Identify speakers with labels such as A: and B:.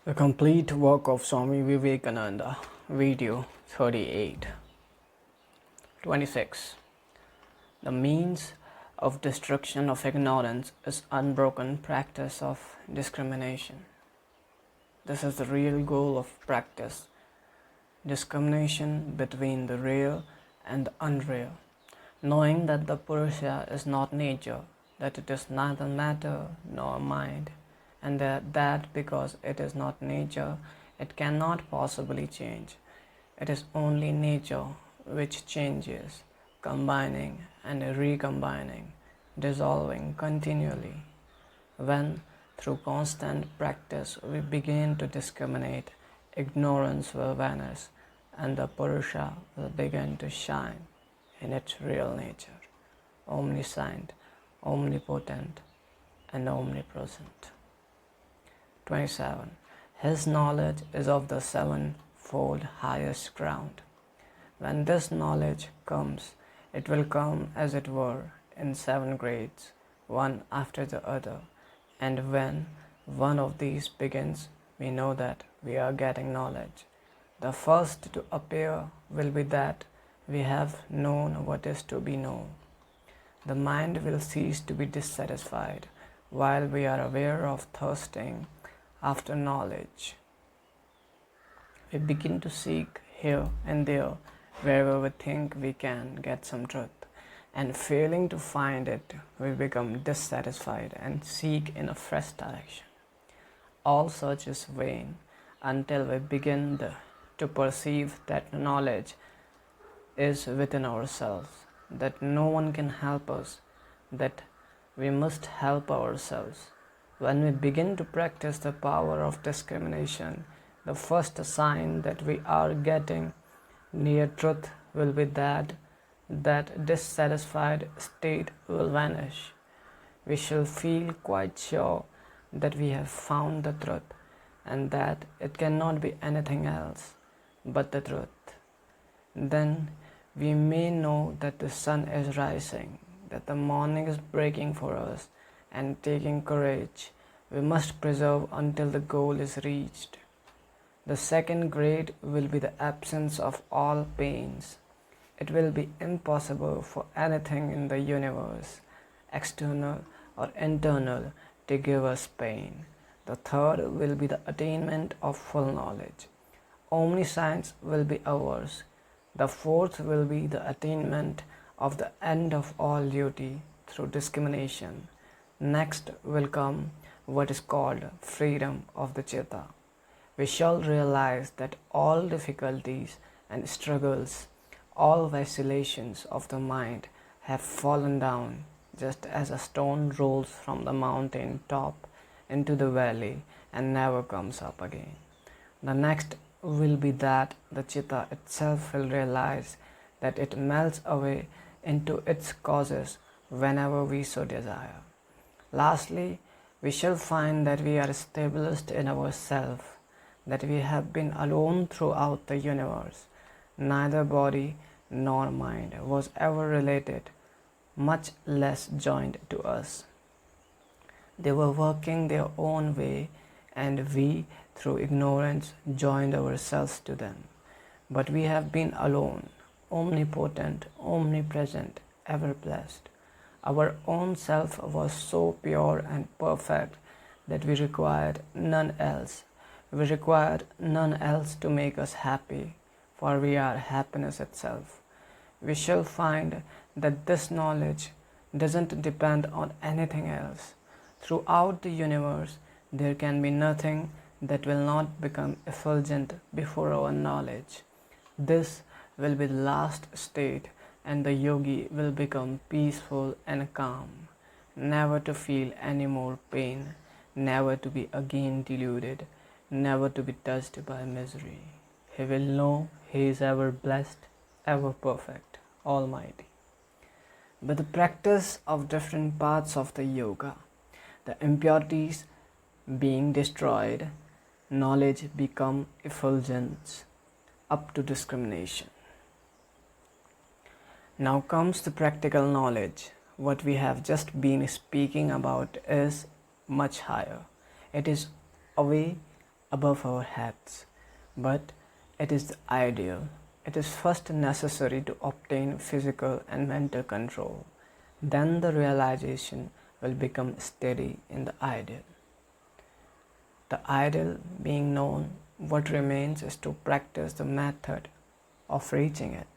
A: The complete work of Swami Vivekananda, video 38. 26. The means of destruction of ignorance is unbroken practice of discrimination. This is the real goal of practice, discrimination between the real and the unreal, knowing that the Purusha is not nature, that it is neither matter nor mind, and that because it is not nature, it cannot possibly change. It is only nature which changes, combining and recombining, dissolving continually. When, through constant practice, we begin to discriminate, ignorance will vanish, and the Purusha will begin to shine in its real nature, omniscient, omnipotent, and omnipresent. 27. His knowledge is of the sevenfold highest ground. When this knowledge comes, it will come as it were in 7 grades, one after the other, and when one of these begins, we know that we are getting knowledge. The first to appear will be that we have known what is to be known. The mind will cease to be dissatisfied while we are aware of thirsting after knowledge. We begin to seek here and there wherever we think we can get some truth, and failing to find it, we become dissatisfied and seek in a fresh direction. All search is vain until we begin to perceive that knowledge is within ourselves, that no one can help us, that we must help ourselves. When we begin to practice the power of discrimination, the first sign that we are getting near truth will be that dissatisfied state will vanish. We shall feel quite sure that we have found the truth and that it cannot be anything else but the truth. Then we may know that the sun is rising, that the morning is breaking for us, and taking courage, we must preserve until the goal is reached. The second grade will be the absence of all pains. It will be impossible for anything in the universe, external or internal, to give us pain. The third will be the attainment of full knowledge. Omniscience will be ours. The fourth will be the attainment of the end of all duty through discrimination. Next will come what is called freedom of the Chitta. We shall realize that all difficulties and struggles, all vacillations of the mind have fallen down just as a stone rolls from the mountain top into the valley and never comes up again. The next will be that the Chitta itself will realize that it melts away into its causes whenever we so desire. Lastly, we shall find that we are established in ourselves, that we have been alone throughout the universe. Neither body nor mind was ever related, much less joined to us. They were working their own way, and we, through ignorance, joined ourselves to them. But we have been alone, omnipotent, omnipresent, ever blessed. Our own self was so pure and perfect that we required none else. We required none else to make us happy, for we are happiness itself. We shall find that this knowledge doesn't depend on anything else. Throughout the universe, there can be nothing that will not become effulgent before our knowledge. This will be the last state, and the yogi will become peaceful and calm, never to feel any more pain, never to be again deluded, never to be touched by misery. He will know he is ever blessed, ever perfect, almighty. With the practice of different parts of the yoga, the impurities being destroyed, knowledge become effulgence up to discrimination. Now comes the practical knowledge. What we have just been speaking about is much higher. It is away above our heads, but it is the ideal. It is first necessary to obtain physical and mental control. Then the realization will become steady in the ideal. The ideal being known, what remains is to practice the method of reaching it.